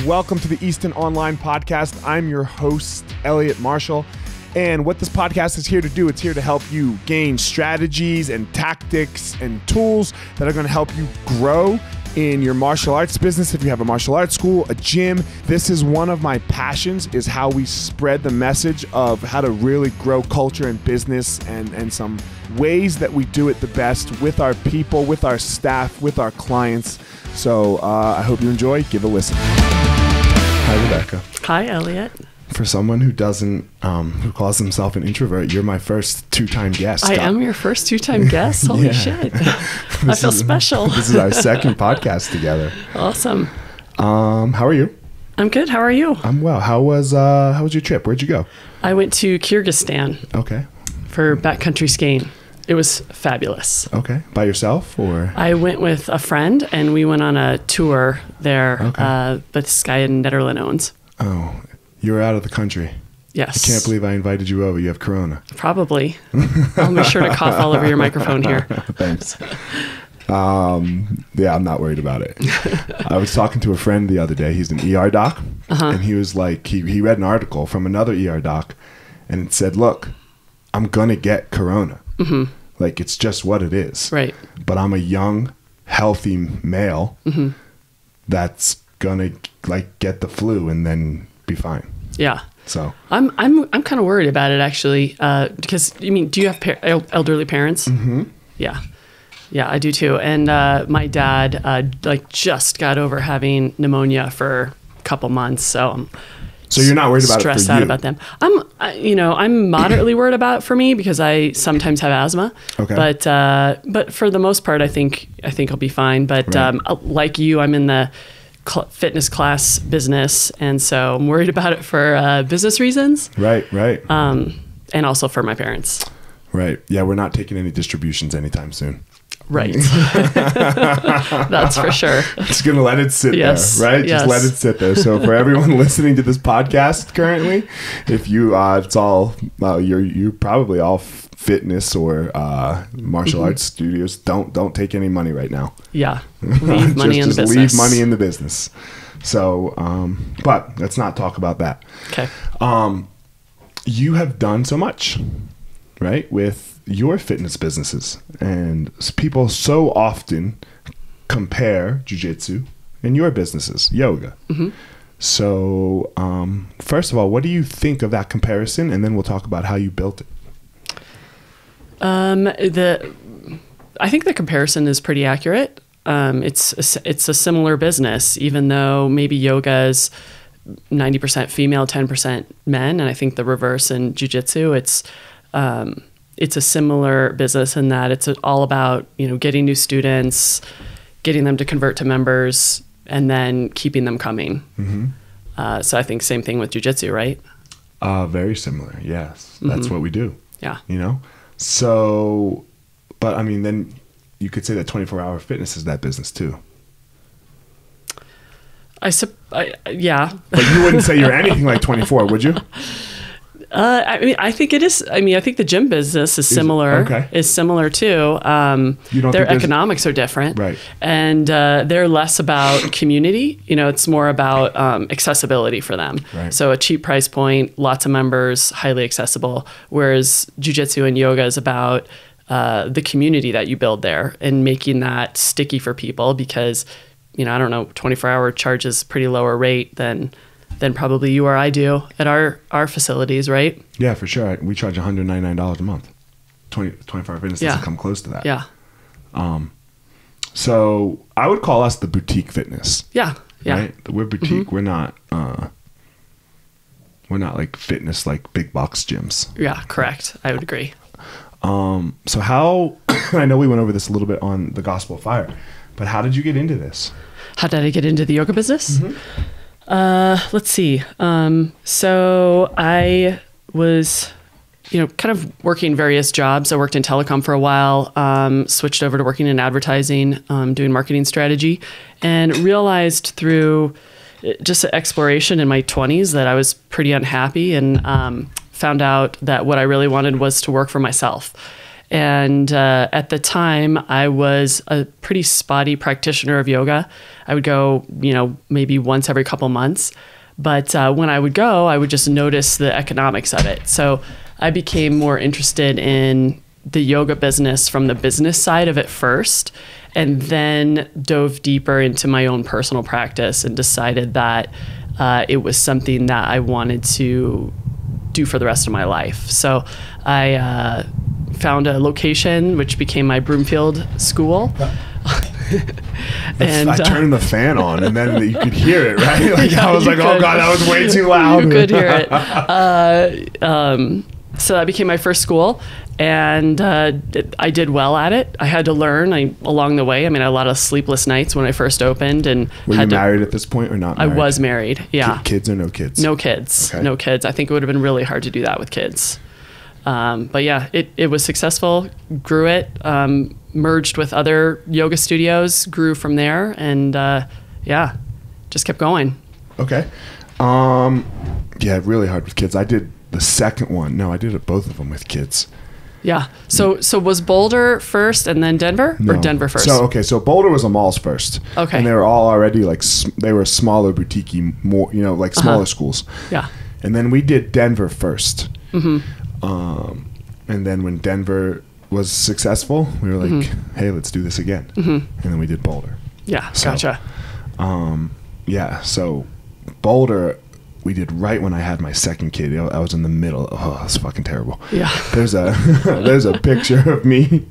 welcome to the Easton.Online podcast. I'm your host, Elliot Marshall. And what this podcast is here to do, it's here to help you gain strategies and tactics and tools that are going to help you grow in your martial arts business. If you have a martial arts school, a gym, this is one of my passions, is how we spread the message of how to really grow culture and business, and some ways that we do it the best with our people, with our staff, with our clients. So I hope you enjoy. Give a listen. Hi, Rebecca. Hi, Elliot. For someone who doesn't, who calls himself an introvert, you're my first two-time guest. I am your first two-time guest? Holy shit. I feel special. This is our second podcast together. Awesome. How are you? I'm good. How are you? I'm well. How was your trip? Where'd you go? I went to Kyrgyzstan. Okay. For backcountry skiing. It was fabulous. Okay. By yourself or? I went with a friend and we went on a tour there. Okay. But this guy in Netherlands owns. Oh, you were out of the country. Yes. I can't believe I invited you over. You have corona. Probably. I'll make sure to cough all over your microphone here. Thanks. Yeah, I'm not worried about it. I was talking to a friend the other day. He's an ER doc. And he was like, he read an article from another ER doc and it said, look, I'm going to get corona. Mm-hmm. Like, it's just what it is. Right. But I'm a young, healthy male that's going to like get the flu and then be fine. Yeah. So I'm kind of worried about it actually, because do you have elderly parents? Mm-hmm. Yeah, I do too. And my dad just got over having pneumonia for a couple months, so you're not worried about it for you? Stressed out about them. I'm moderately worried about it for me because I sometimes have asthma. Okay. But for the most part, I think I'll be fine. But right. Like you, I'm in the fitness class business, and so I'm worried about it for business reasons. Right. And also for my parents. Right. Yeah, we're not taking any distributions anytime soon. Right. That's for sure. Just going to let it sit there, right? Yes. Just let it sit there. So for everyone listening to this podcast currently, if you, it's all, you're probably all fitness or martial arts studios, don't take any money right now. Yeah. Leave money in the business. Leave money in the business. So, but let's not talk about that. Okay. You have done so much, right, with your fitness businesses, and people so often compare jiu-jitsu and your businesses, yoga. Mm-hmm. So, first of all, what do you think of that comparison? And then we'll talk about how you built it. I think the comparison is pretty accurate. It's a similar business, even though maybe yoga is 90% female, 10% men, and I think the reverse in jiu-jitsu. It's a similar business in that it's all about getting new students, getting them to convert to members, and then keeping them coming. Mm-hmm. So I think same thing with jiu-jitsu, right? Very similar. Yes, that's what we do. Yeah. So, but I mean, then you could say that 24-hour fitness is that business too. Yeah. But you wouldn't say you're anything like 24, would you? I think it is. I think the gym business is similar. Okay. Is similar too. Their economics are different, right? And they're less about community. It's more about accessibility for them. Right. So a cheap price point, lots of members, highly accessible. Whereas jiu-jitsu and yoga is about the community that you build there and making that sticky for people because, I don't know, 24-hour charges pretty lower rate than probably you or I do at our facilities, right? Yeah, for sure. We charge $199 a month. 24-hour fitness doesn't come close to that. Yeah. So I would call us the boutique fitness. Yeah. Right? We're boutique. Mm-hmm. We're not like fitness like big box gyms. Yeah, correct. I would agree. So how, I know we went over this a little bit on the Gospel of Fire, but how did you get into this? How did I get into the yoga business? Mm-hmm. Let's see. So I was, kind of working various jobs. I worked in telecom for a while, switched over to working in advertising, doing marketing strategy, and realized through just exploration in my 20s that I was pretty unhappy, and found out that what I really wanted was to work for myself. And at the time, I was a pretty spotty practitioner of yoga. I would go, maybe once every couple months. But when I would go, I would just notice the economics of it. So I became more interested in the yoga business from the business side of it first, and then dove deeper into my own personal practice and decided that it was something that I wanted to do for the rest of my life. So I found a location which became my Broomfield school. And I turned the fan on, and then you could hear it, right? Like I was like, could. "Oh God, that was way too loud." You could hear it. So that became my first school, and I did well at it. I had to learn along the way. I mean, I had a lot of sleepless nights when I first opened, and were you married at this point or not married? I was married. Yeah. Kids or no kids? No kids. Okay. No kids. I think it would have been really hard to do that with kids. But yeah, it was successful. Grew it. Merged with other yoga studios, grew from there, and just kept going. Okay. Really hard with kids. I did the second one. No, I did both of them with kids. Yeah. So was Boulder first and then Denver, or Denver first? So Boulder was a malls first. Okay. And they were all already they were smaller boutique, more smaller schools. Yeah. And then we did Denver first. Mm-hmm. And then when Denver was successful, we were like, hey, let's do this again. Mm-hmm. And then we did Boulder. Yeah, gotcha. So Boulder, we did right when I had my second kid. I was in the middle. Oh, that's fucking terrible. Yeah. There's a picture of me.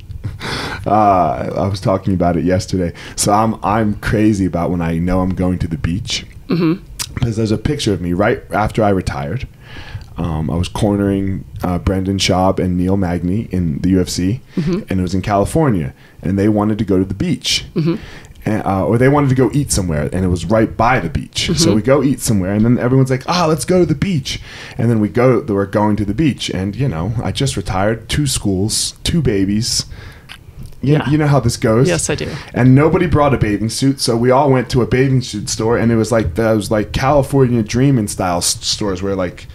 I was talking about it yesterday. So I'm crazy about when I know I'm going to the beach. Mm-hmm. Because there's a picture of me right after I retired. I was cornering Brendan Schaub and Neil Magny in the UFC, and it was in California, and they wanted to go to the beach, or they wanted to go eat somewhere, and it was right by the beach. So we go eat somewhere, and then everyone's like, let's go to the beach. And then we're going to the beach, and I just retired, 2 schools, 2 babies. Yeah. You know how this goes? Yes, I do. And nobody brought a bathing suit, so we all went to a bathing suit store, and it was like those California Dreamin' style stores where like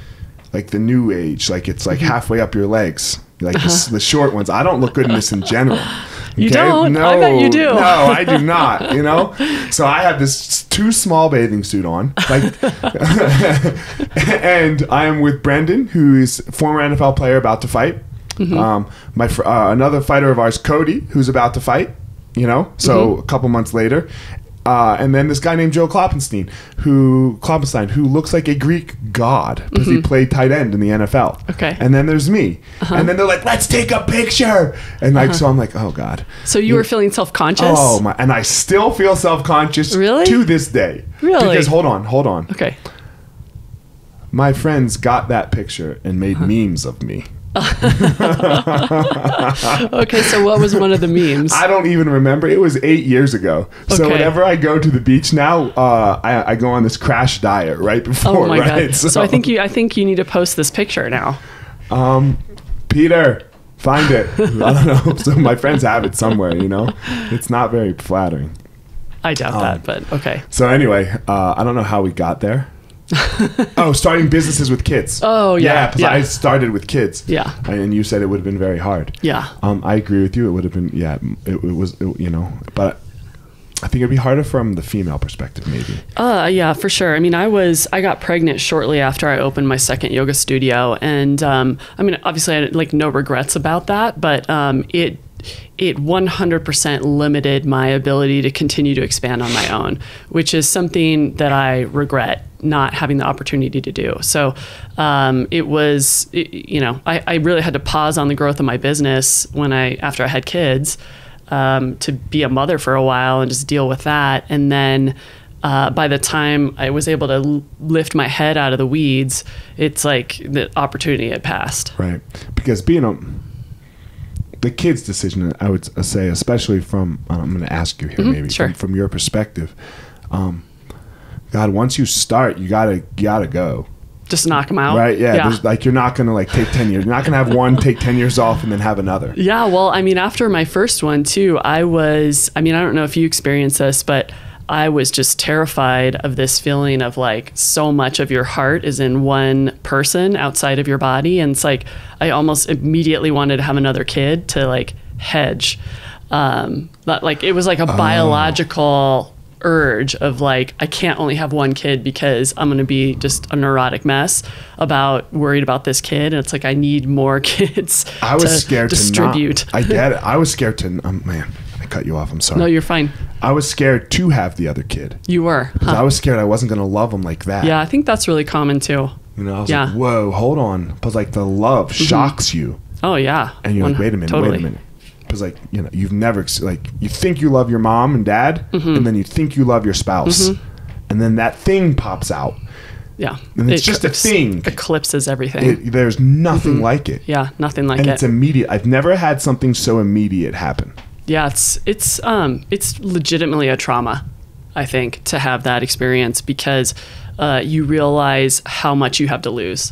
the new age, like it's like halfway up your legs, like the short ones. I don't look good in this in general. Okay? You don't? No, I bet you do. No, I do not. So I had this too small bathing suit on, and I am with Brendan, who is a former NFL player about to fight. Another fighter of ours, Cody, who's about to fight. So a couple months later. And then this guy named Joe Kloppenstein, who looks like a Greek god because he played tight end in the NFL. Okay. And then there's me. And then they're like, let's take a picture. And so I'm like, oh God. So you were feeling self-conscious? Oh my! And I still feel self-conscious to this day. Really? Because hold on. Okay. My friends got that picture and made memes of me. Okay, so what was one of the memes? I don't even remember. It was 8 years ago. So whenever I go to the beach now, I go on this crash diet right before. Oh my right? God! So I think you need to post this picture now. Peter, find it. I don't know. So my friends have it somewhere. It's not very flattering. I doubt that, but okay. So anyway, I don't know how we got there. Starting businesses with kids. Oh yeah, because I started with kids. Yeah, and you said it would have been very hard. Yeah, I agree with you. It would have been. Yeah, it was. But I think it'd be harder from the female perspective, maybe. Yeah, for sure. I mean, I got pregnant shortly after I opened my second yoga studio, and obviously I had no regrets about that, but it 100% limited my ability to continue to expand on my own, which is something that I regret not having the opportunity to do. So I really had to pause on the growth of my business after I had kids, to be a mother for a while and just deal with that. And then by the time I was able to lift my head out of the weeds, it's like the opportunity had passed. Right. Because the kid's decision, I would say, especially from, I'm going to ask you here, maybe sure. from your perspective, God, once you start, you gotta go. Just knock them out. Right. Yeah. You're not going to take 10 years. You're not going to have one, take 10 years off and then have another. Yeah. Well, after my first one too, I don't know if you experienced this, but I was just terrified of this feeling of like so much of your heart is in one person outside of your body. And it's like, I almost immediately wanted to have another kid to like hedge. But like, it was like a biological urge of like, I can't only have one kid because I'm going to be just a neurotic mess worried about this kid. And it's like, I need more kids. I was scared distribute. I get it. I was scared to, man, I cut you off. I'm sorry. No, you're fine. I was scared to have the other kid. You were. Huh? I was scared I wasn't going to love him like that. Yeah, I think that's really common too. You know, I was like, whoa, hold on. Because like the love shocks you. Oh, yeah. And you're like, wait a minute. Because like, you know, you've never, like, you think you love your mom and dad, and then you think you love your spouse. And then that thing pops out. Yeah. And it's just a thing. Eclipses everything. There's nothing like it. Yeah, nothing like it. And it's immediate. I've never had something so immediate happen. Yeah, it's legitimately a trauma, I think, to have that experience because you realize how much you have to lose.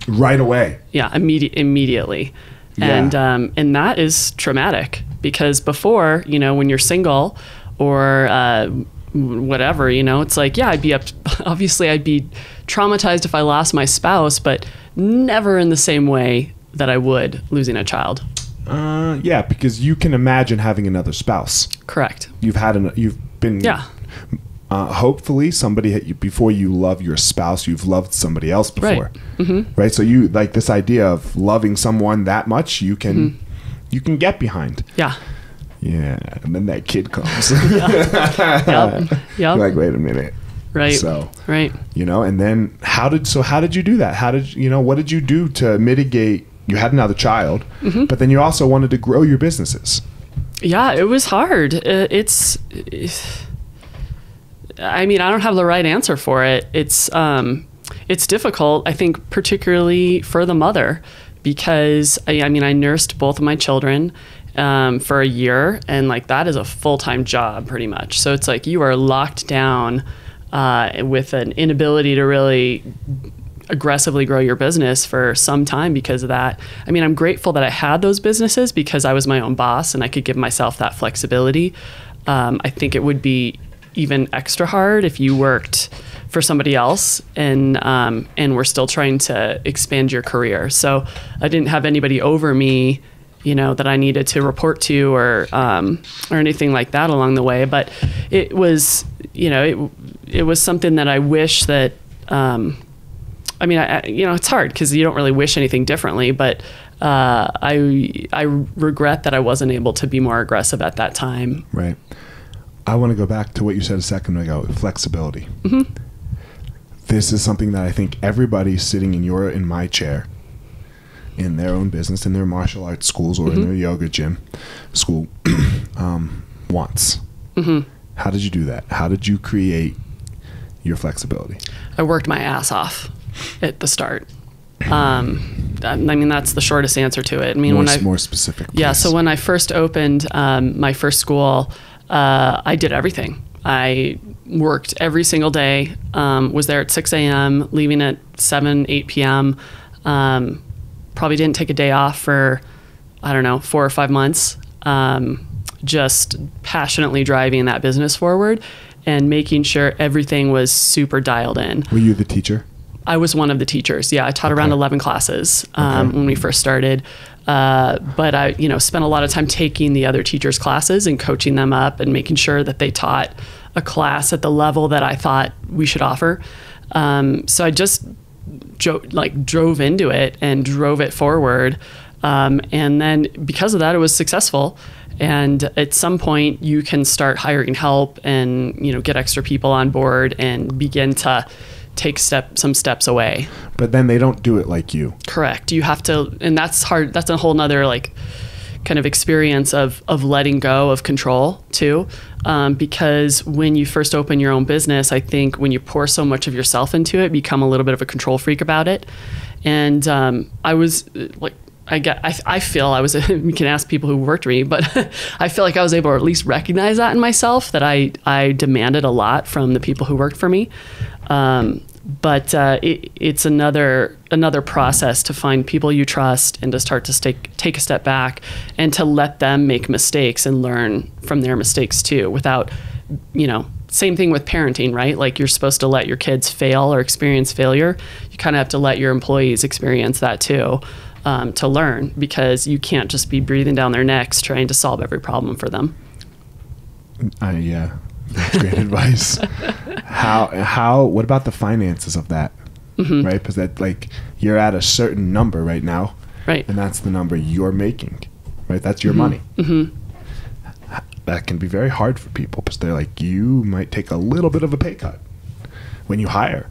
Right away. Yeah, immediately. Yeah. And that is traumatic because before, you know, when you're single or whatever, you know, it's like, yeah, I'd be traumatized if I lost my spouse, but never in the same way that I would losing a child. Yeah, because you can imagine having another spouse. Correct. You've been. Yeah. Hopefully somebody before you love your spouse, you've loved somebody else before. Right. Right. So you like this idea of loving someone that much, you can get behind. Yeah. Yeah. And then that kid comes. Yep. You're like, wait a minute. Right. So, right. You know, and then how did you do that? What did you do to mitigate? You had another child, but then you also wanted to grow your businesses. Yeah, it was hard. I mean, I don't have the right answer for it. It's difficult, I think, particularly for the mother, because I nursed both of my children for a year, and like that is a full-time job pretty much. So it's like you are locked down with an inability to really aggressively grow your business for some time because of that. I mean, I'm grateful that I had those businesses because I was my own boss and I could give myself that flexibility. I think it would be even extra hard if you worked for somebody else and were still trying to expand your career. So I didn't have anybody over me, you know, that I needed to report to or anything like that along the way. But it was, you know, it was something that I wish that, it's hard because you don't really wish anything differently, but I regret that I wasn't able to be more aggressive at that time. Right. I want to go back to what you said a second ago, flexibility. This is something that I think everybody sitting in my chair, in their own business, in their martial arts schools or in their yoga school, wants. How did you do that? How did you create your flexibility? I worked my ass off at the start. I mean, that's the shortest answer to it. I mean, more specific. Please. Yeah. So when I first opened my first school, I did everything. I worked every single day, was there at 6 a.m., leaving at 8 p.m. Probably didn't take a day off for, 4 or 5 months. Just passionately driving that business forward and making sure everything was super dialed in. Were you the teacher? I was one of the teachers. Yeah, I taught around 11 classes when we first started. But I, spent a lot of time taking the other teachers' classes and coaching them up and making sure that they taught a class at the level that I thought we should offer. So I just drove into it and drove it forward. And then because of that, it was successful. And at some point you can start hiring help and, get extra people on board and begin to take some steps away. But then they don't do it like you. Correct. You have to, and that's hard. That's a whole nother kind of experience of letting go of control too. Because when you first open your own business, I think when you pour so much of yourself into it, become a little bit of a control freak about it. And I was I feel I was, we can ask people who worked for me, but I feel like I was able to at least recognize that in myself, that I demanded a lot from the people who worked for me. But it's another process to find people you trust and to start to take a step back and to let them make mistakes and learn from their mistakes too, without, same thing with parenting, right? Like you're supposed to let your kids fail or experience failure. You kind of have to let your employees experience that too, to learn, because you can't just be breathing down their necks trying to solve every problem for them. Yeah, that's great advice. What about the finances of that? Mm-hmm. Right? Because that, like, you're at a certain number right now. Right. And that's the number you're making, right? That's your money. Mm-hmm. That can be very hard for people because they're like, you might take a little bit of a pay cut when you hire.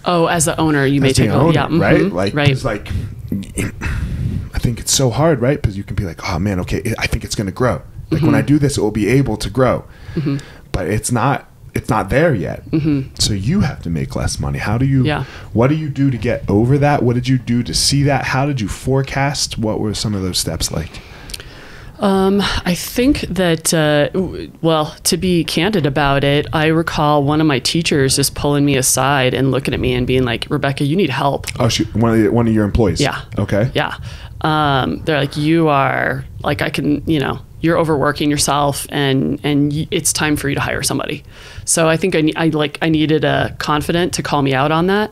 Oh, as the owner, you may take owner, yeah, mm-hmm. right? Like, right. It's like, I think it's so hard, right? Because you can be like, oh man, okay, I think it's going to grow. Like when I do this, it will be able to grow, but it's not there yet. So you have to make less money. What do you do to get over that? What did you do to see that? How did you forecast? What were some of those steps like? I think that, well, to be candid about it, I recall one of my teachers just pulling me aside and looking at me and being like, Rebecca, you need help. Oh, one of your employees? Yeah. Okay. Yeah. They're like, you are like, you're overworking yourself and it's time for you to hire somebody. So I think I needed a confidant to call me out on that.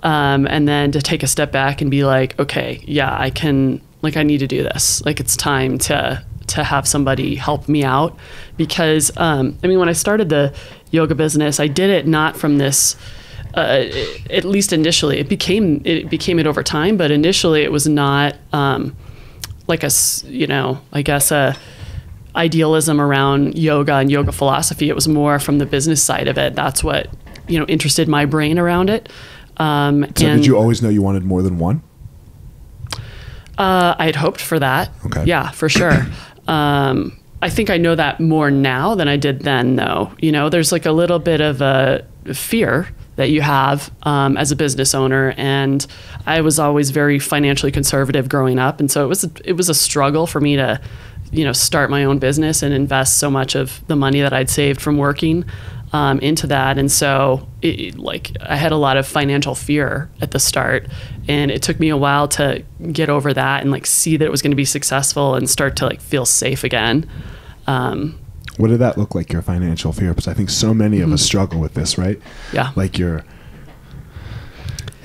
And then to take a step back and be like, okay, yeah, I need to do this. Like it's time to have somebody help me out, because, when I started the yoga business, I did it not from this, at least initially, it became it over time, but initially it was not, like a idealism around yoga and yoga philosophy. It was more from the business side of it. That's what, interested my brain around it. So did you always know you wanted more than one? I had hoped for that. Okay. Yeah, for sure. I think I know that more now than I did then, though. There's like a little bit of a fear that you have as a business owner, and I was always very financially conservative growing up, and so it was a struggle for me to, start my own business and invest so much of the money that I'd saved from working into that. And so I had a lot of financial fear at the start, and it took me a while to get over that and see that it was going to be successful and start to feel safe again. What did that look like, your financial fear? Because I think so many of us struggle with this, right? Yeah.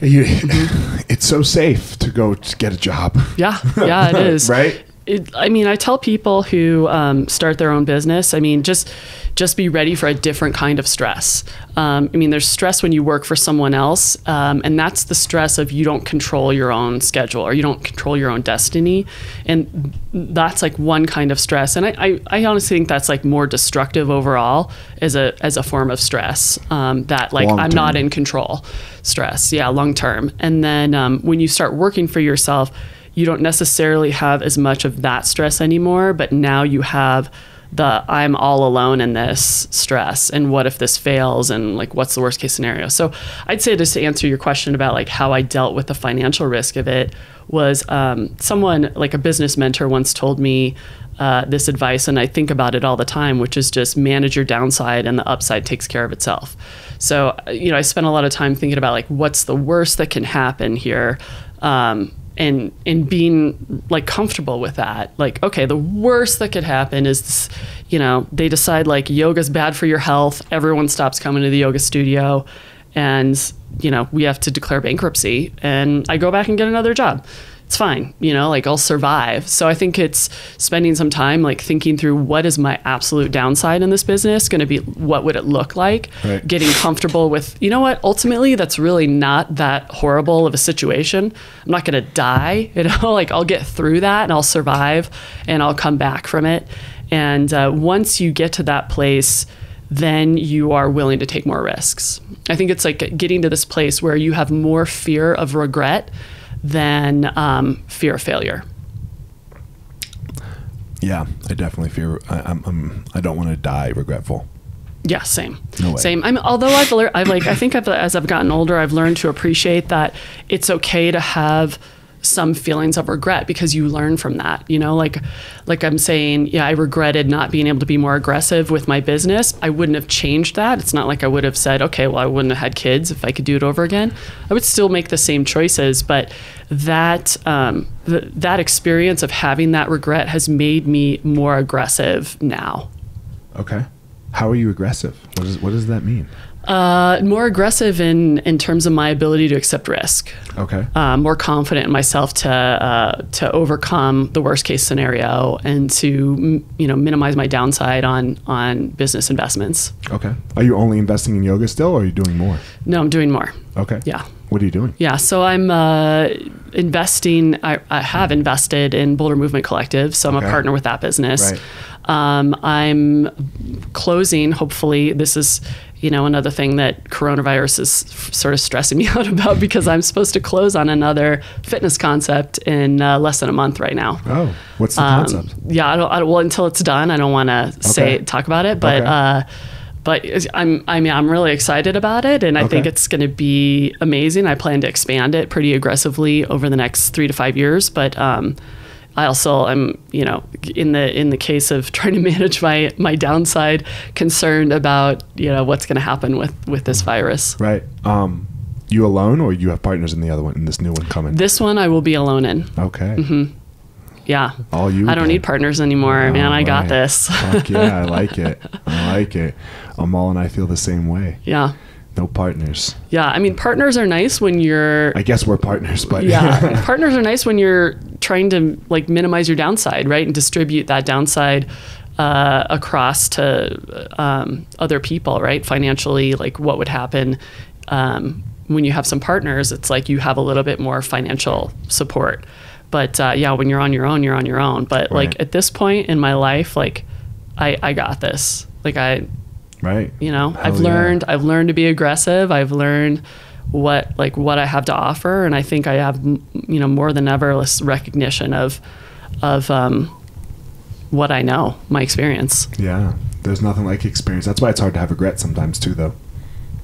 It's so safe to go to get a job. Yeah, it is. Right? I tell people who start their own business, just be ready for a different kind of stress. There's stress when you work for someone else, and that's the stress of you don't control your own schedule or you don't control your own destiny. And that's one kind of stress. And I honestly think that's more destructive overall as a form of stress, that I'm not in control stress. Yeah, long term. And then when you start working for yourself, you don't necessarily have as much of that stress anymore, but now you have the I'm all alone in this stress, and what if this fails, and what's the worst case scenario. So I'd say, just to answer your question about how I dealt with the financial risk of it, was someone, a business mentor, once told me this advice, and I think about it all the time, which is just manage your downside and the upside takes care of itself. So I spent a lot of time thinking about what's the worst that can happen here, and being comfortable with that. Okay, the worst that could happen is this, they decide yoga's bad for your health, everyone stops coming to the yoga studio, and we have to declare bankruptcy, and I go back and get another job. It's fine, I'll survive. So I think it's spending some time thinking through, what is my absolute downside in this business going to be? What would it look like? Right. Getting comfortable with, ultimately that's really not that horrible of a situation. I'm not going to die, I'll get through that and I'll survive and I'll come back from it. And once you get to that place, then you are willing to take more risks. I think it's getting to this place where you have more fear of regret than fear of failure. Yeah, I definitely fear. I don't want to die regretful. Yeah, same. No way. Same. Although I've learned, I think as I've gotten older, I've learned to appreciate that it's okay to have some feelings of regret, because you learn from that. Like I'm saying, yeah, I regretted not being able to be more aggressive with my business. I wouldn't have changed that. It's not like I would have said, okay, well, I wouldn't have had kids if I could do it over again. I would still make the same choices, but that that experience of having that regret has made me more aggressive now. Okay. How are you aggressive? What does that mean? More aggressive in terms of my ability to accept risk. Okay. More confident in myself to overcome the worst case scenario and to minimize my downside on business investments. Okay. Are you only investing in yoga still, or are you doing more? No, I'm doing more. Okay. Yeah. What are you doing? Yeah. So I'm investing. I have invested in Boulder Movement Collective. So I'm a partner with that business. Right. I'm closing. Hopefully, this is another thing that coronavirus is sort of stressing me out about, because I'm supposed to close on another fitness concept in less than a month right now. Oh, what's the concept? Yeah, I don't. Well, until it's done, I don't want to talk about it. But but I'm really excited about it, and I think it's going to be amazing. I plan to expand it pretty aggressively over the next 3 to 5 years. But I also am, in the case of trying to manage my downside, concerned about what's going to happen with this virus. Right. You alone, or you have partners in the other one, in this new one coming? This one I will be alone in. Okay. Mm-hmm. Yeah. All you. I don't need partners anymore, man. I got this. Fuck yeah, I like it. I like it. Amal and I feel the same way. Yeah. No partners. Yeah, I mean, partners are nice when you're... I guess we're partners, but... Yeah, partners are nice when you're trying to minimize your downside, right? And distribute that downside across to other people, right? Financially, what would happen when you have some partners, it's like you have a little bit more financial support. But when you're on your own, you're on your own. But at this point in my life, I got this. Right. I've learned to be aggressive. I've learned what I have to offer, and I think I have more than ever this recognition of what I know, my experience. Yeah, there's nothing like experience. That's why it's hard to have regret sometimes too, though.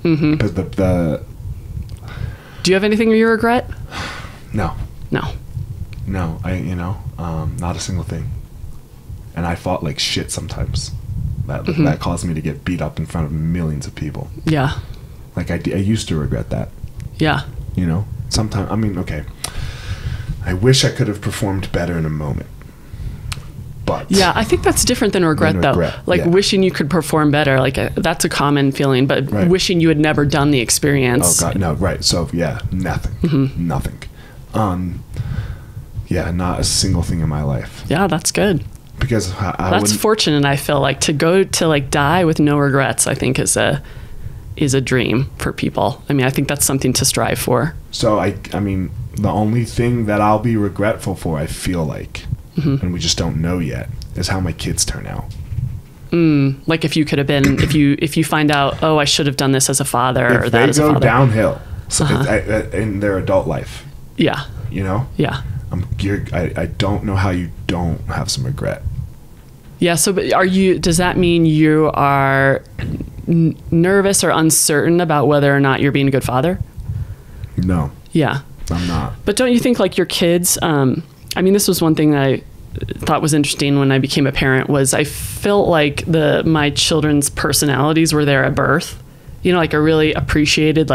Mm-hmm. Because the Do you have anything you regret? No. I not a single thing. And I fought like shit sometimes. That caused me to get beat up in front of millions of people. Yeah. I used to regret that. Yeah. Sometimes, I wish I could have performed better in a moment. But. Yeah, I think that's different than regret, though. Wishing you could perform better, that's a common feeling, but wishing you had never done the experience. Oh, God, no, right. So, yeah, nothing. Mm-hmm. Nothing. Not a single thing in my life. Yeah, that's good. Because that's fortunate. I feel like to go to die with no regrets, I think is a dream for people. I think that's something to strive for. So the only thing that I'll be regretful for, I feel like, and we just don't know yet, is how my kids turn out. If you could have been, if you find out, I should have done this as a father, or that as a father. If they go downhill in their adult life. Yeah. Yeah. I don't know how you don't have some regret. Yeah. So, but does that mean you are nervous or uncertain about whether or not you're being a good father? No. Yeah. I'm not. But don't you think your kids, this was one thing that I thought was interesting when I became a parent, was I felt like my children's personalities were there at birth. I really appreciated,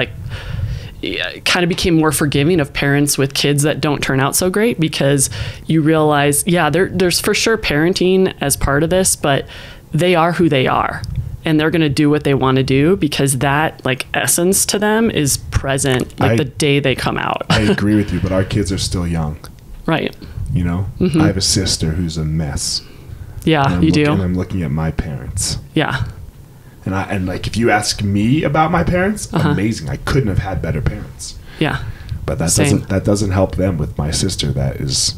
kind of became more forgiving of parents with kids that don't turn out so great, because you realize, there's for sure parenting as part of this, but they are who they are, and they're going to do what they want to do, because that essence to them is present the day they come out. I agree with you, but our kids are still young. Right. Mm-hmm. I have a sister who's a mess. Yeah, you do. And I'm looking at my parents. Yeah. And if you ask me about my parents, amazing. I couldn't have had better parents. Yeah. But that doesn't help them with my sister that is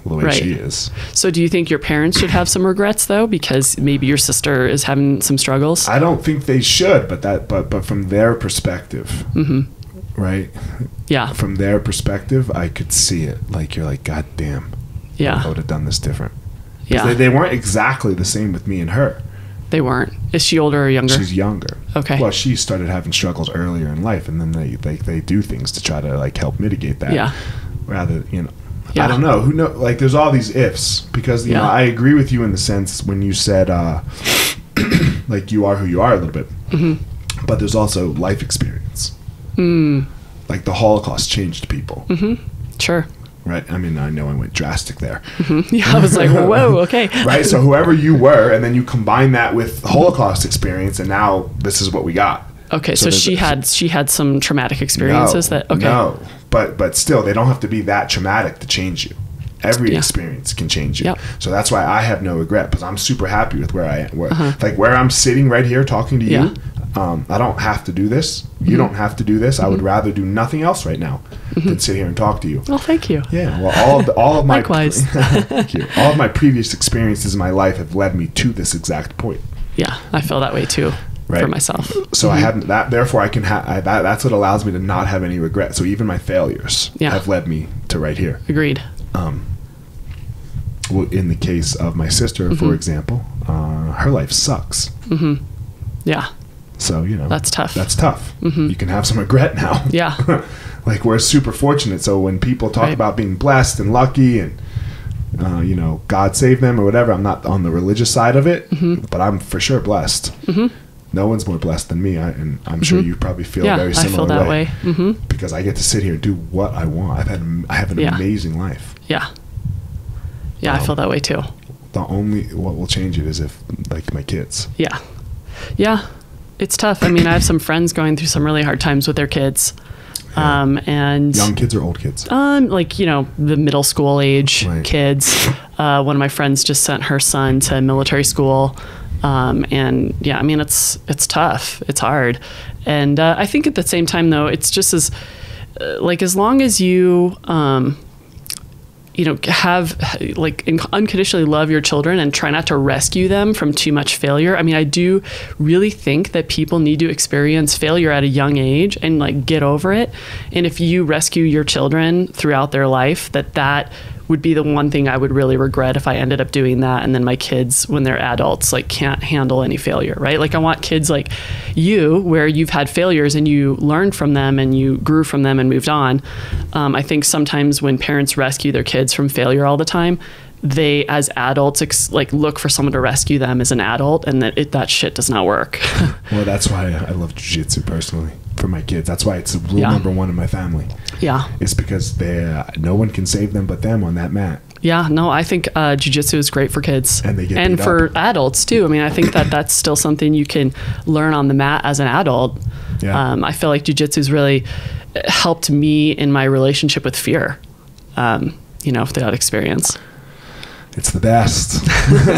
the way she is. So do you think your parents should have some regrets, though, because maybe your sister is having some struggles? I don't think they should, but from their perspective, right? Yeah. From their perspective, I could see it. You're like, God damn. Yeah. I would have done this different. Yeah. They weren't exactly the same with me and her. They weren't. Is she older or younger? She's younger. Okay. Well, she started having struggles earlier in life, and then they do things to try to help mitigate that. Yeah. Rather, Yeah. I don't know. Who know? There's all these ifs, because you know, I agree with you in the sense when you said you are who you are a little bit, but there's also life experience. The Holocaust changed people. Sure. right? I mean, I know I went drastic there. Yeah, I was like, whoa, okay. Right? So whoever you were, and then you combine that with the Holocaust experience, and now this is what we got. Okay, so she had some traumatic experiences No, but still, they don't have to be that traumatic to change you. Every experience can change you. Yep. So that's why I have no regret, because I'm super happy with where I am. Where I'm sitting right here talking to you, I don't have to do this. You don't have to do this. I would rather do nothing else right now than sit here and talk to you. Well, thank you. Yeah. Well, all of my Likewise. Thank you. All of my previous experiences in my life have led me to this exact point. Yeah, I feel that way too. Right. For myself. So I haven't that. Therefore, I can have that. That's what allows me to not have any regret. So even my failures have led me to right here. Agreed. Well, in the case of my sister, for example, her life sucks. Yeah. So, you know, that's tough. That's tough. You can have some regret now. Yeah. Like, we're super fortunate. So when people talk about being blessed and lucky and, you know, God save them or whatever, I'm not on the religious side of it, but I'm for sure blessed. No one's more blessed than me. And I'm sure you probably feel very similar. I feel that way. Because I get to sit here and do what I want. I have an amazing life. Yeah. Yeah, I feel that way too. What will change it is if, like, my kids. Yeah. Yeah. It's tough. I mean, I have some friends going through some really hard times with their kids. And young kids or old kids? Like, you know, the middle school age kids. One of my friends just sent her son to military school. And yeah, I mean, it's tough. It's hard. And I think at the same time, though, it's just as long as you, you know, have unconditionally love your children and try not to rescue them from too much failure. I mean, I do really think that people need to experience failure at a young age and like get over it. And if you rescue your children throughout their life, that would be the one thing I would really regret if I ended up doing that. And then my kids, when they're adults, like can't handle any failure, right? Like I want kids like you, where you've had failures and you learned from them and you grew from them and moved on. I think sometimes when parents rescue their kids from failure all the time, they, as adults, look for someone to rescue them as an adult, and that shit does not work. Well, that's why I love jiu-jitsu personally for my kids. That's why it's rule number one in my family. Yeah. It's because no one can save them but them on that mat. Yeah, no, I think jiu-jitsu is great for kids. And they get and for adults too. I mean, I think that's still something you can learn on the mat as an adult. Yeah. I feel like jiu-jitsu has really helped me in my relationship with fear, you know, through that experience. It's the best.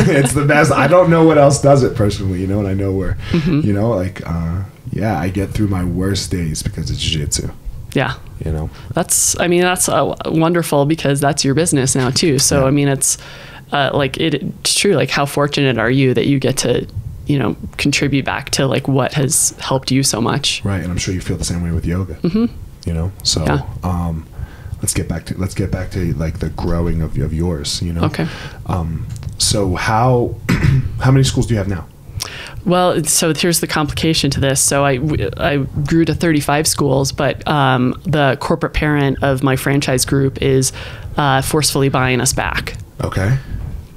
It's the best. I don't know what else does it personally, you know, and I know where, you know, like, I get through my worst days because of jiu-jitsu. Yeah. You know, that's wonderful because that's your business now too. So, I mean, it's it's true. Like, how fortunate are you that you get to, you know, contribute back to like what has helped you so much. Right. And I'm sure you feel the same way with yoga, you know, so, let's get back to like the growing of yours, you know? Okay. So how many schools do you have now? Well, so here's the complication to this. So I grew to 35 schools, but the corporate parent of my franchise group is forcefully buying us back. Okay.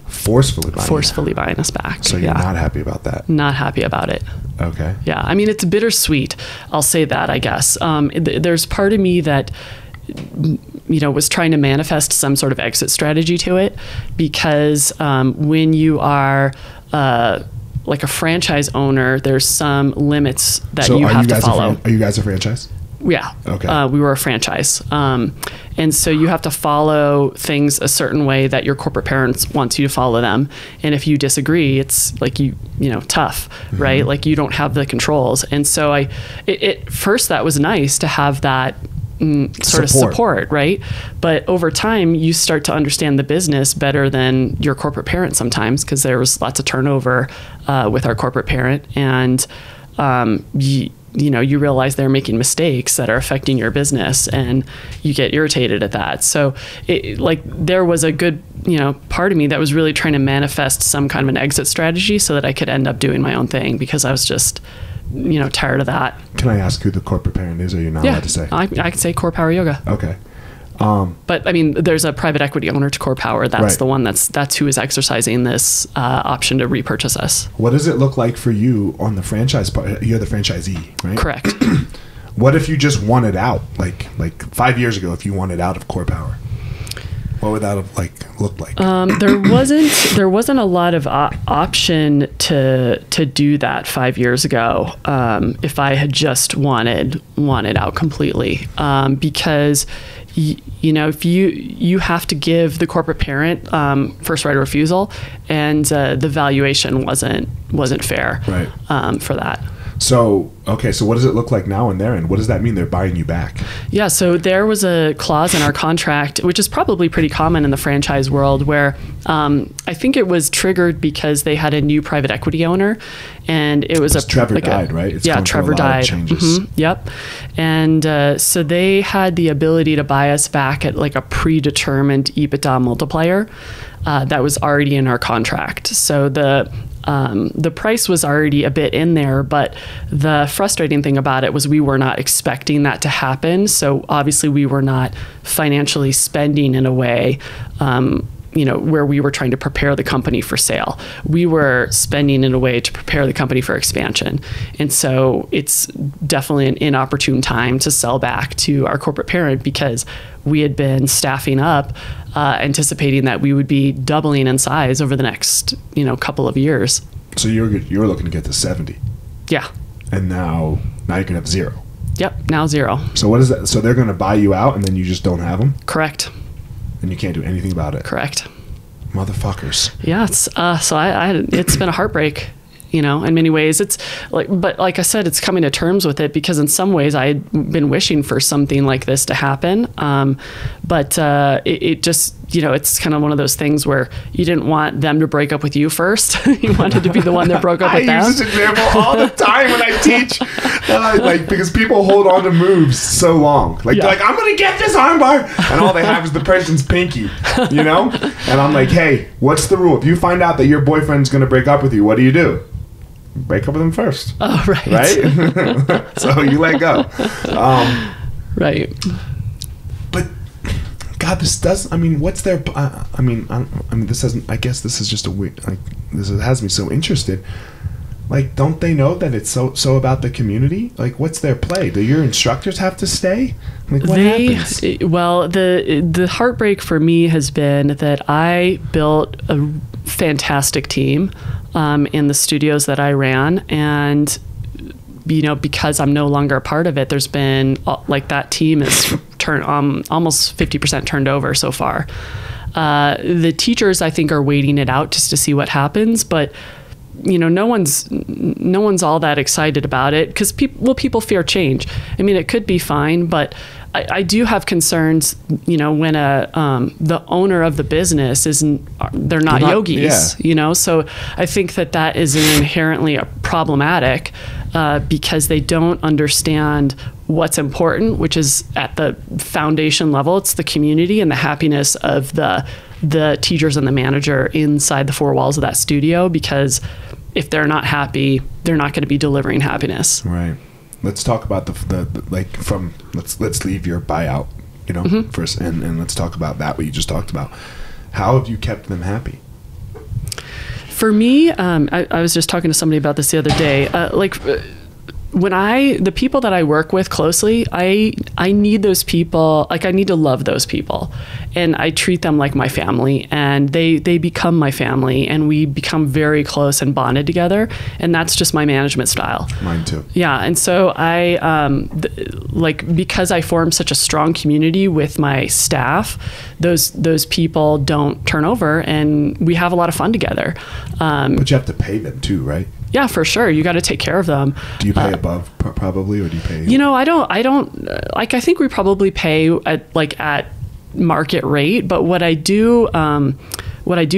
Forcefully buying us back. So you're not happy about that? Not happy about it. Okay. Yeah. I mean, it's bittersweet. I'll say that, I guess. There's part of me that, you know, was trying to manifest some sort of exit strategy to it, because when you are like a franchise owner, there's some limits that you have to follow. Are you guys a franchise? Yeah. Okay. We were a franchise. And so you have to follow things a certain way that your corporate parents want you to follow them. And if you disagree, it's like, you know, tough, right? Like you don't have the controls. And so at first that was nice to have that sort of support, right? But over time, you start to understand the business better than your corporate parent sometimes, because there was lots of turnover with our corporate parent. And you know, you realize they're making mistakes that are affecting your business, and you get irritated at that. So there was a good, you know, part of me that was really trying to manifest some kind of an exit strategy so that I could end up doing my own thing, because I was just, you know, tired of that. Can I ask who the corporate parent is, or you're not allowed to say? I can say CorePower Yoga. Okay. But I mean, there's a private equity owner to CorePower. That's the one that's who is exercising this option to repurchase us. What does it look like for you on the franchise part? You're the franchisee, right? Correct. What if you just wanted out, like 5 years ago, if you wanted out of CorePower? What would that have looked like? There wasn't a lot of option to do that 5 years ago. If I had just wanted out completely, because if you have to give the corporate parent first right of refusal, and the valuation wasn't fair, right, for that. So, okay, so what does it look like now on their end? What does that mean they're buying you back? Yeah, so there was a clause in our contract, which is probably pretty common in the franchise world, where I think it was triggered because they had a new private equity owner, and it was Trevor died, right? It's Trevor died. Changes. Mm-hmm, yep. And so they had the ability to buy us back at like a predetermined EBITDA multiplier that was already in our contract. So the price was already a bit in there, but the frustrating thing about it was we were not expecting that to happen. So obviously we were not financially spending in a way, where we were trying to prepare the company for sale. We were spending in a way to prepare the company for expansion. And so it's definitely an inopportune time to sell back to our corporate parent, because we had been staffing up, anticipating that we would be doubling in size over the next, couple of years. So you're looking to get to 70. Yeah. And now you're gonna have 0. Yep. Now 0. So what is that? So they're gonna buy you out, and then you just don't have them? Correct. And you can't do anything about it? Correct. Motherfuckers. Yeah. It's been a heartbreak. In many ways. It's but like I said, it's coming to terms with it, because in some ways I had been wishing for something like this to happen. But it just, it's kind of one of those things where you didn't want them to break up with you first. You wanted to be the one that broke up with them. I use this example all the time when I teach, because people hold on to moves so long. They're like, I'm going to get this armbar. And all they have is the person's pinky, And I'm like, hey, what's the rule? If you find out that your boyfriend's going to break up with you, what do? Break up with them first. Oh, right. Right? So you let go. Right. But God, this does, what's their, this hasn't, I guess this is just a weird, this has me so interested. Don't they know that it's so about the community? What's their play? Do your instructors have to stay? What happens? Well, the heartbreak for me has been that I built a fantastic team in the studios that I ran, and because I'm no longer a part of it, there's been that team is almost 50% turned over so far. The teachers, I think, are waiting it out just to see what happens, but no one's all that excited about it, because people fear change. It could be fine, but I do have concerns, when the owner of the business they're not yogis, yeah. So I think that is inherently problematic, because they don't understand what's important, which is at the foundation level. It's the community and the happiness of the teachers and the manager inside the 4 walls of that studio, because if they're not happy, they're not going to be delivering happiness. Right. Let's talk about let's leave your buyout, mm-hmm. first, and let's talk about that, what you just talked about. How have you kept them happy? For me, I was just talking to somebody about this the other day. When the people that I work with closely, I need those people, I need to love those people, and I treat them like my family, and they become my family, and we become very close and bonded together, and that's just my management style. Mine too. Yeah, and so because I form such a strong community with my staff, those people don't turn over, and we have a lot of fun together. But you have to pay them too, right? Yeah, for sure. You got to take care of them. Do you pay above probably, or do you pay? I don't I think we probably pay at market rate, but what I do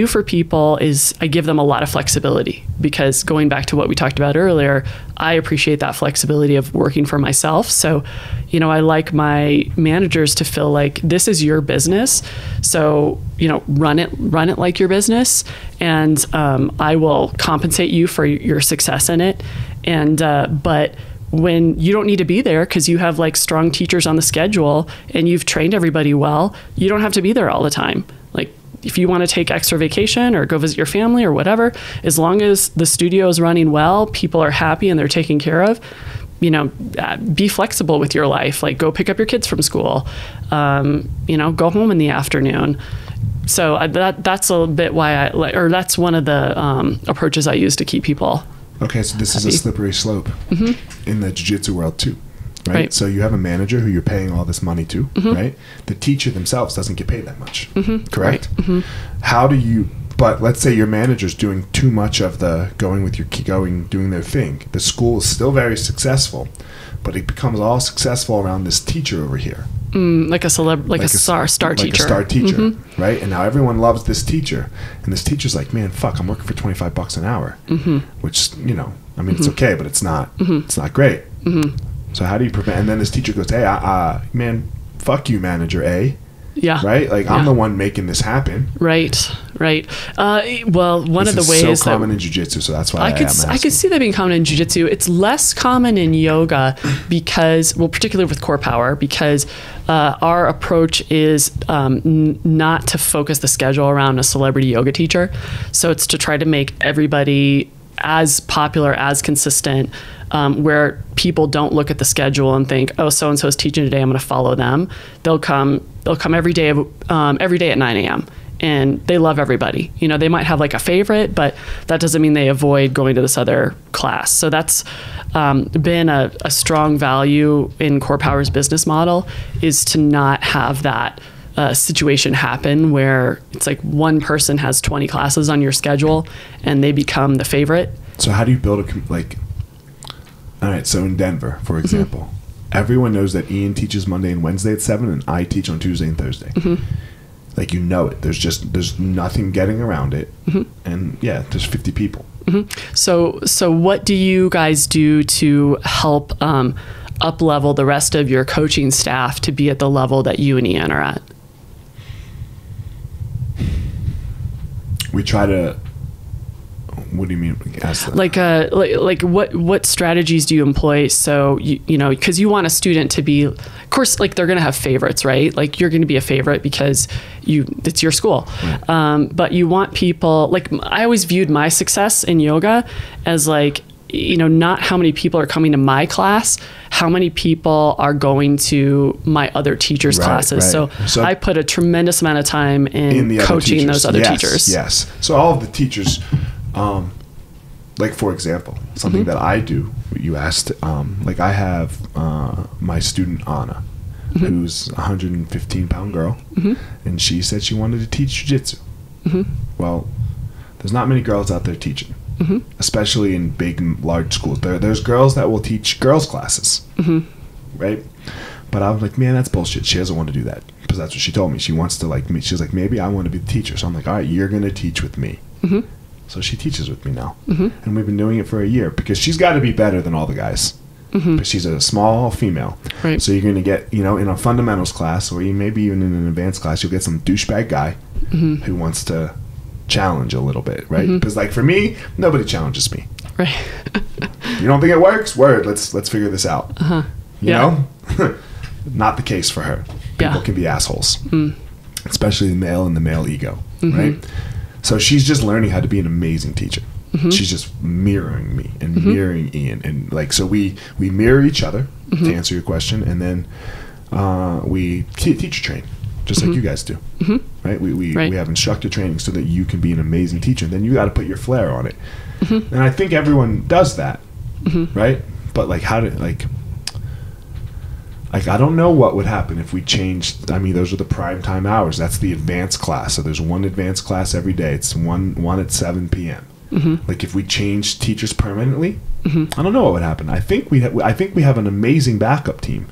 for people is I give them a lot of flexibility, because going back to what we talked about earlier, I appreciate that flexibility of working for myself. So, I like my managers to feel like this is your business. So, run it like your business, and I will compensate you for your success in it. And, but when you don't need to be there because you have strong teachers on the schedule and you've trained everybody well, you don't have to be there all the time. If you want to take extra vacation or go visit your family or whatever, as long as the studio is running well, people are happy and they're taken care of, be flexible with your life. Go pick up your kids from school, go home in the afternoon. So that's a bit why or that's one of the approaches I use to keep people. Okay, so this is a slippery slope in the jiu-jitsu world too, right? So you have a manager who you're paying all this money to, right? The teacher themselves doesn't get paid that much, correct? Right. How do you? But let's say your manager's doing too much of the doing their thing. The school is still very successful, but it becomes all successful around this teacher over here. Like a star teacher. Like a star teacher, right? And now everyone loves this teacher. And this teacher's like, man, fuck, I'm working for $25 an hour. Which, I mean, it's okay, but it's not great. So how do you prevent? And then this teacher goes, hey, man, fuck you, manager A. Yeah. Right? Like, I'm the one making this happen. Right. Well, one of the ways is so common in jiu-jitsu, so that's why I could see that being common in jiu-jitsu. It's less common in yoga because, well, particularly with CorePower, because our approach is not to focus the schedule around a celebrity yoga teacher. So it's to try to make everybody as popular, as consistent, where people don't look at the schedule and think, oh, so-and-so is teaching today, I'm going to follow them. They'll come every day at 9 a.m. and they love everybody. They might have like a favorite, but that doesn't mean they avoid going to this other class. So that's been a strong value in CorePower's business model, is to not have that situation happen where it's like one person has 20 classes on your schedule and they become the favorite. So how do you build all right, so in Denver, for example, everyone knows that Ian teaches Monday and Wednesday at 7 and I teach on Tuesday and Thursday. Like, it. There's nothing getting around it. And yeah, there's 50 people. So what do you guys do to help up-level the rest of your coaching staff to be at the level that you and Ian are at? We try to... What do you mean? Like what strategies do you employ? So because you want a student to be, of course, like they're going to have favorites, right? Like you're going to be a favorite because it's your school. Right. But you want people, like I always viewed my success in yoga as like, not how many people are coming to my class, how many people are going to my other teachers' classes. Right. So I put a tremendous amount of time in coaching those other teachers. Yes. So all of the teachers. Like, for example, something that I do, you asked, like I have my student Anna, who's a 115-pound girl, and she said she wanted to teach jiu-jitsu. Well, there's not many girls out there teaching, especially in big, large schools. There's girls that will teach girls' classes, right? But I was like, man, that's bullshit. She doesn't want to do that, because that's what she told me. She wants to, like, me. She's like, maybe I want to be the teacher. So I'm like, all right, you're going to teach with me. So she teaches with me now. And we've been doing it for a year, because she's got to be better than all the guys. But she's a small female. Right. So you're going to get, in a fundamentals class, or maybe even in an advanced class, you'll get some douchebag guy who wants to challenge a little bit, right? Because like for me, nobody challenges me. Right. You don't think it works? Word. Let's figure this out. You know? Not the case for her. People can be assholes. Especially the male and the male ego, right? So she's just learning how to be an amazing teacher. She's just mirroring me and mirroring Ian, and like, so we mirror each other, to answer your question, and then we teacher train, just like you guys do, right? We have instructor training so that you can be an amazing teacher. And then you got to put your flair on it, and I think everyone does that, right? But like, I don't know what would happen if we changed. I mean, those are the prime time hours. That's the advanced class. So there's one advanced class every day. It's one at 7 p.m. Like if we changed teachers permanently, I don't know what would happen. I think we have an amazing backup team.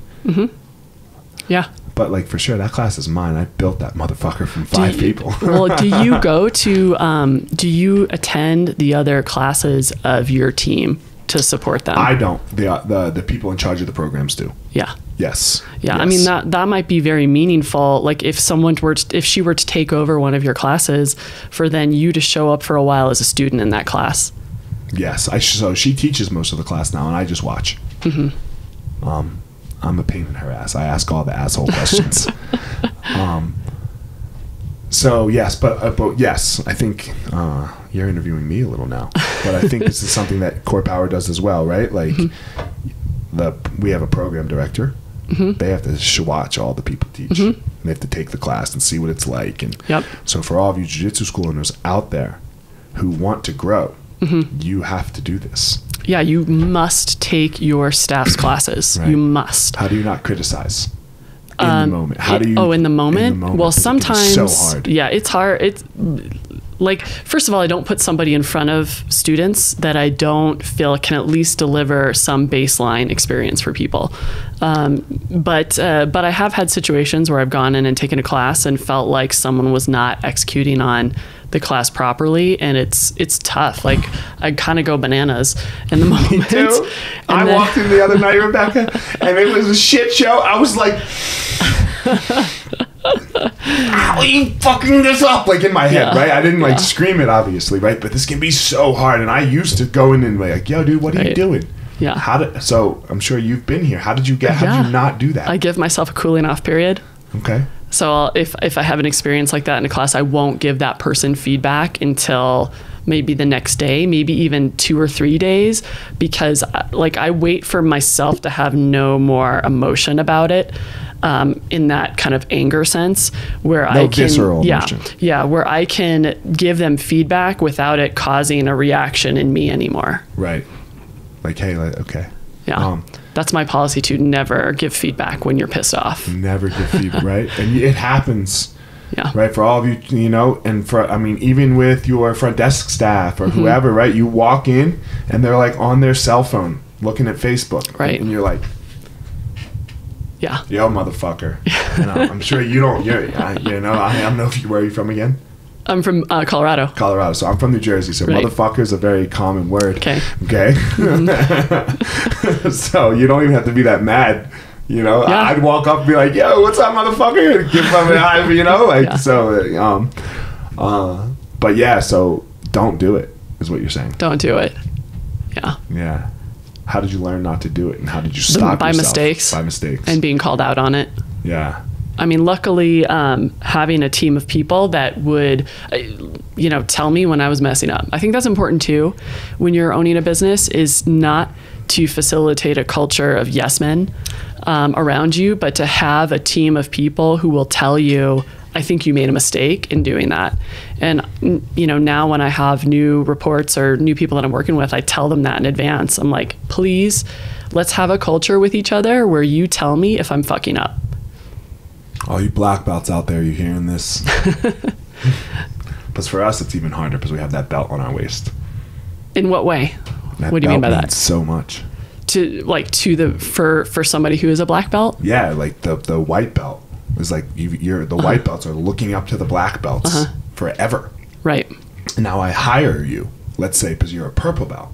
Yeah. But like for sure, that class is mine. I built that motherfucker from 5 people. Well, do you go to? Do you attend the other classes of your team to support them? I don't. The people in charge of the programs do. Yeah. Yes. Yeah. Yes. I mean, that might be very meaningful. Like if if she were to take over one of your classes, for then you to show up for a while as a student in that class. Yes. So she teaches most of the class now, and I just watch. I'm a pain in her ass. I ask all the asshole questions. So yes, but yes, I think you're interviewing me a little now, but I think this is something that CorePower does as well, right? Like we have a program director They have to watch all the people teach. And they have to take the class and see what it's like. And so for all of you jiu-jitsu school owners out there who want to grow, you have to do this. Yeah, you must take your staff's classes. You must. How do you not criticize in the moment? How do you? In the moment? Well, sometimes. It's so hard. Yeah, it's hard. It's like, first of all, I don't put somebody in front of students that I don't feel can at least deliver some baseline experience for people. But I have had situations where I've gone in and taken a class and felt like someone was not executing on the class properly, and it's tough. Like, I kind of go bananas in the moment. Me too. I walked in the other night, Rebecca, and it was a shit show. I was like, how are you fucking this up? Like, in my head, right? I didn't scream it, obviously, right? But this can be so hard. And I used to go in and be like, yo, dude, what are you doing? Yeah. So I'm sure you've been here. How did you not do that? I give myself a cooling off period. Okay. So if I have an experience like that in a class, I won't give that person feedback until maybe the next day, maybe even 2 or 3 days, because I wait for myself to have no more emotion about it, in that kind of anger sense, where I can, visceral emotion. Where I can give them feedback without it causing a reaction in me anymore. Right. Like, hey, okay. Yeah. That's my policy, to never give feedback when you're pissed off. Never give feedback, right? And it happens, right? For all of you, and even with your front desk staff or whoever, right? You walk in and they're like on their cell phone looking at Facebook, right? And you're like, yo, motherfucker. I'm sure you don't, I don't know where are you from again? I'm from Colorado. So I'm from New Jersey. So motherfucker is a very common word. Okay. So you don't even have to be that mad. I'd walk up and be like, yo, what's up, motherfucker? And give them a high, so. But yeah, so don't do it, is what you're saying. Don't do it. Yeah. Yeah. How did you learn not to do it, and how did you stop by yourself? By mistakes. And being called out on it. Yeah. I mean, luckily, having a team of people that would, tell me when I was messing up. I think that's important too. When you're owning a business, is not to facilitate a culture of yes men around you, but to have a team of people who will tell you, I think you made a mistake in doing that. And, now when I have new reports or new people that I'm working with, I tell them that in advance. I'm like, please, let's have a culture with each other where you tell me if I'm fucking up. All you black belts out there, you hearing this? But for us, it's even harder because we have that belt on our waist. In what way? What do you mean by that? So much. For somebody who is a black belt? Yeah, like the white belt is like the white belts are looking up to the black belts forever. Right. And now I hire you, let's say, because you're a purple belt.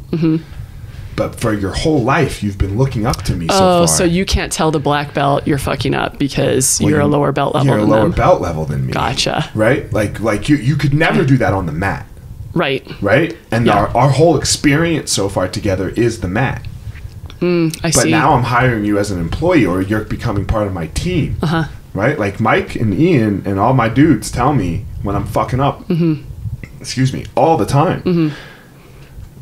But for your whole life, you've been looking up to me so far. Oh, so you can't tell the black belt you're fucking up because you're a lower belt level than them. You're a lower belt level than me. Gotcha. Right? Like you could never do that on the mat. Right. Right? And our whole experience so far together is the mat. I see. But now I'm hiring you as an employee, or you're becoming part of my team. Right? Like Mike and Ian and all my dudes tell me when I'm fucking up. Excuse me, all the time.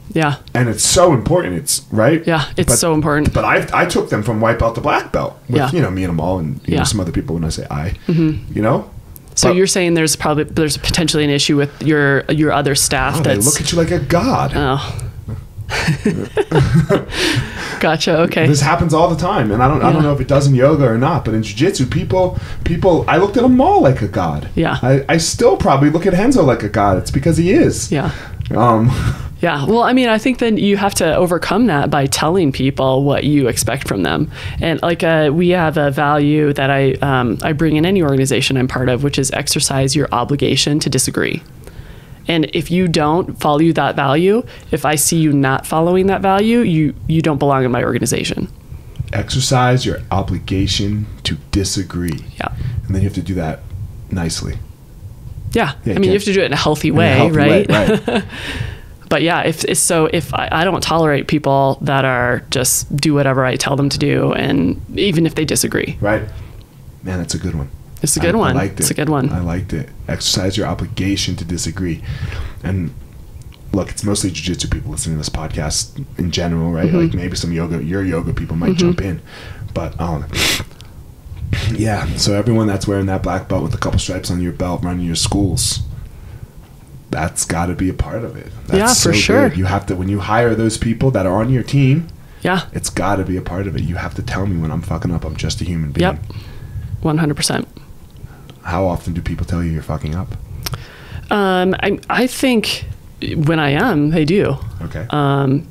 Yeah. And it's so important. It's right. Yeah, it's so important. But I took them from white belt to black belt with me and Amal and some other people. When I say I, So you're saying there's potentially an issue with your other staff. They look at you like a god. Oh. Gotcha. Okay. This happens all the time, and I don't know if it does in yoga or not, but in jiu-jitsu, people, I looked at them all like a god. Yeah. I still probably look at Renzo like a god. It's because he is. Yeah. Yeah. Well, I mean, I think then you have to overcome that by telling people what you expect from them. And we have a value that I bring in any organization I'm part of, which is exercise your obligation to disagree. And if you don't follow that value, if I see you not following that value, you don't belong in my organization. Exercise your obligation to disagree. Yeah. And then you have to do that nicely. Yeah. I mean, you have to do it in a healthy way, right? Right. But yeah, if I don't tolerate people that are just do whatever I tell them to do, and even if they disagree. Right. Man, that's a good one. It's a good one. I liked it. It's a good one. I liked it. Exercise your obligation to disagree. And look, it's mostly jiu-jitsu people listening to this podcast in general, right? Like maybe some your yoga people might jump in. But Yeah. So everyone that's wearing that black belt with a couple stripes on your belt running your schools, that's got to be a part of it. That's Yeah, for sure. Good. You have to, when you hire those people that are on your team, Yeah. it's got to be a part of it. You have to tell me when I'm fucking up. I'm just a human being. Yep. 100%. How often do people tell you you're fucking up? I think when I am, they do. Okay.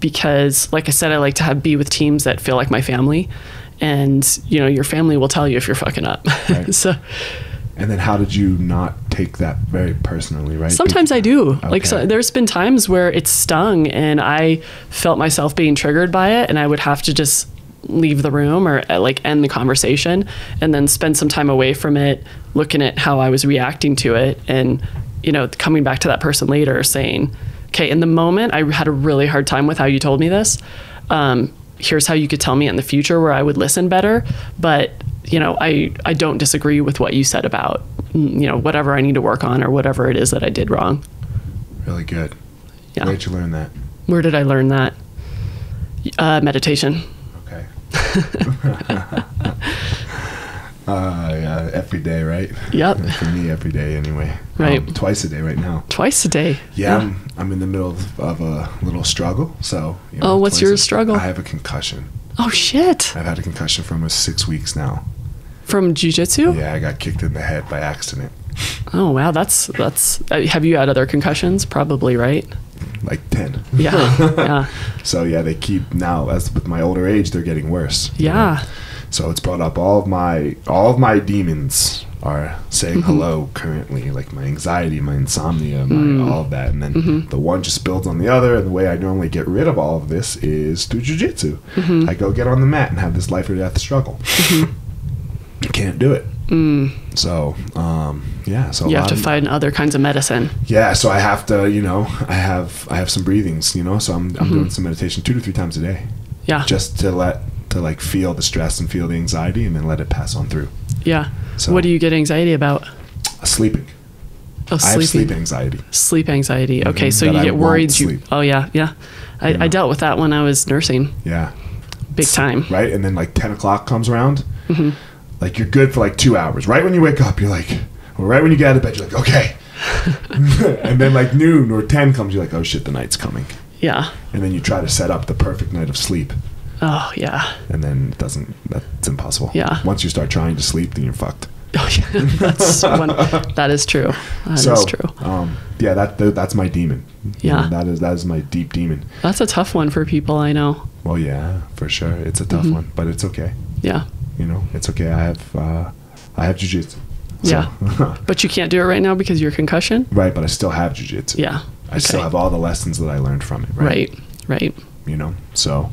Because like I said, I like to be with teams that feel like my family, and your family will tell you if you're fucking up. Right. So. And then how did you not take that very personally, right? Sometimes I do. Okay. Like, so there's been times where it stung and I felt myself being triggered by it, and I would have to just leave the room or like end the conversation and then spend some time away from it, looking at how I was reacting to it, and coming back to that person later saying, okay, in the moment I had a really hard time with how you told me this. Here's how you could tell me in the future where I would listen better. But I don't disagree with what you said about, whatever I need to work on or whatever it is that I did wrong. Really good. Yeah. Where'd you learn that? Where did I learn that? Meditation. Okay. Yeah, every day, right? Yep. For me, every day anyway. Right. Twice a day right now. Twice a day. Yeah. I'm in the middle of a little struggle. So. What's your struggle? I have a concussion. Oh, shit. I've had a concussion for almost 6 weeks now. From jiu-jitsu? Yeah, I got kicked in the head by accident. Oh, wow. That's. Have you had other concussions? Probably, right? Like 10. Yeah. Yeah. So yeah, they keep now, as with my older age, they're getting worse. Yeah. So it's brought up all of my demons are saying hello currently, like my anxiety, my insomnia, all of that, and then the one just builds on the other. And the way I normally get rid of all of this is through jiu-jitsu. I go get on the mat and have this life or death struggle. Can't do it. So yeah, so you have to find other kinds of medicine. Yeah, so I have to, I have some breathings, so I'm doing some meditation 2 to 3 times a day. Yeah, just to feel the stress and feel the anxiety and then let it pass on through. Yeah. So, what do you get anxiety about? Sleeping. Oh, I have sleep anxiety. Sleep anxiety. Okay, so you get worried. Oh yeah, yeah. I dealt with that when I was nursing. Yeah. Big time. Right, and then like 10 o'clock comes around. Like you're good for like 2 hours. Right when you wake up, you're like, or right when you get out of bed, you're like, okay. And then like noon or 10 comes, you're like, oh shit, the night's coming. Yeah. And then you try to set up the perfect night of sleep. Oh yeah. And then it doesn't. That's impossible. Yeah. Once you start trying to sleep, then you're fucked. Oh yeah. That is true. That is true. Yeah, that's my demon. Yeah. That is my deep demon. That's a tough one for people I know. Well, yeah, for sure. It's a tough one, but it's okay. Yeah. It's okay. I have jiu-jitsu. So. Yeah. But you can't do it right now because of your concussion? Right, but I still have jiu-jitsu. Yeah. I still have all the lessons that I learned from it, right? Right. So,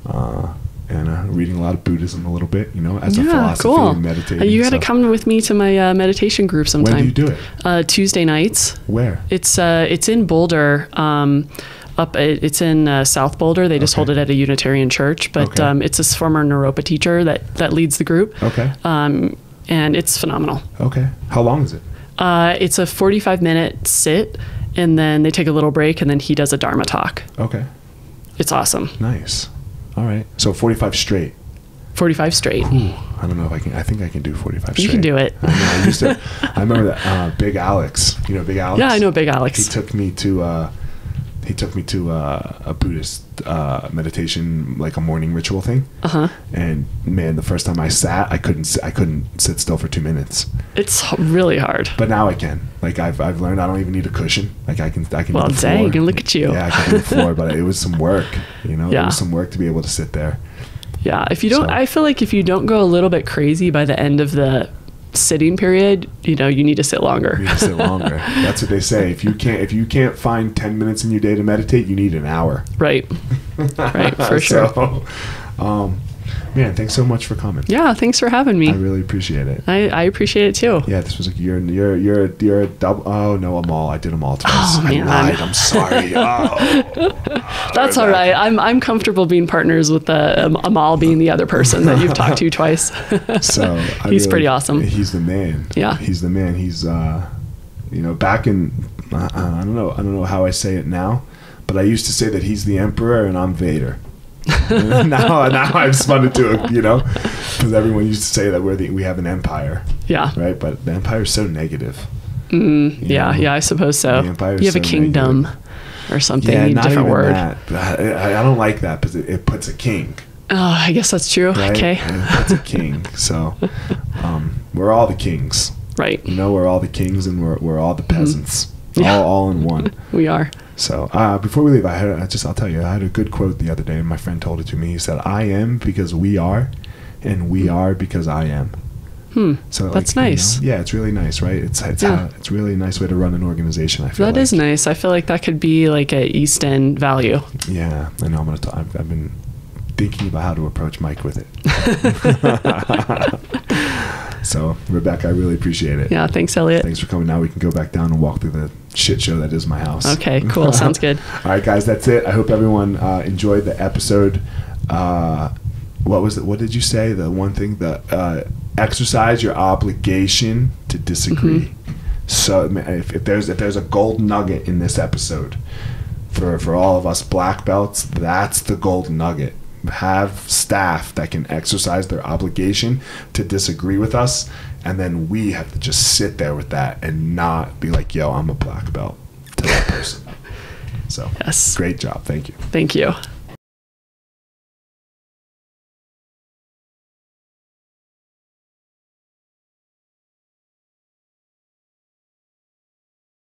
and reading a lot of Buddhism a little bit, as a philosophy and meditating. You got to come with me to my meditation group sometime. When do you do it? Tuesday nights. Where? It's in Boulder. It's in South Boulder. They just hold it at a Unitarian church, but it's this former Naropa teacher that leads the group. Okay. And it's phenomenal. Okay. How long is it? It's a 45-minute sit, and then they take a little break, and then he does a Dharma talk. Okay. It's awesome. Nice. All right. So 45 straight. 45 straight. Ooh, I don't know if I can. I think I can do 45 straight. You can do it. I remember that Big Alex. You know Big Alex? Yeah, I know Big Alex. He took me to a Buddhist meditation, like a morning ritual thing. And man, the first time I sat, I couldn't sit still for 2 minutes. It's really hard. But now I can. Like I've learned I don't even need a cushion. Like I can. Well, do the dang! floor. Look at you. Yeah, I can do the floor, but it was some work. It was some work to be able to sit there. Yeah, if you don't, I feel like if you don't go a little bit crazy by the end of the sitting period, you need to sit longer. You need to sit longer. That's what they say. If you can't find 10 minutes in your day to meditate, you need an hour. Right. Right, for sure. So, man, thanks so much for coming. Yeah, thanks for having me. I really appreciate it. I appreciate it too. Yeah, this was like you're a double. Oh no, I'm all. I did them all twice. Oh, man. I lied. I'm sorry. That's all right. I'm comfortable being partners with Amal being the other person that you've talked to twice. So he's pretty awesome. He's the man. Yeah, he's the man. He's back in. I don't know how I say it now, but I used to say that he's the emperor and I'm Vader. now I've spun it to a, because everyone used to say that we have an empire. Yeah. Right. But the empire is so negative. Yeah. I suppose so. You have a kingdom or something. Yeah, You need a not different even word. that. I don't like that because it puts a king. Oh, I guess that's true. Right? Okay. And it puts a king. So we're all the kings. Right. We're all the kings and we're all the peasants. Yeah. All in one. We are. So before we leave, I'll tell you, I had a good quote the other day, and my friend told it to me. He said, "I am because we are, and we are because I am." So that's nice. Yeah, it's really nice, right? It's a really nice way to run an organization. I feel that is nice. I feel like that could be like a Easton value. Yeah, I know. I've been thinking about how to approach Mike with it. So, Rebecca, I really appreciate it. Yeah, thanks, Elliot. Thanks for coming. Now we can go back down and walk through the shit show that is my house. Okay, cool. Sounds good. All right, guys, that's it. I hope everyone enjoyed the episode. What was it? What did you say? The one thing, exercise your obligation to disagree. So if there's a gold nugget in this episode for all of us black belts, that's the gold nugget. Have staff that can exercise their obligation to disagree with us, and then we have to just sit there with that and not be like, yo, I'm a black belt to that person. So yes. Great job. Thank you. Thank you.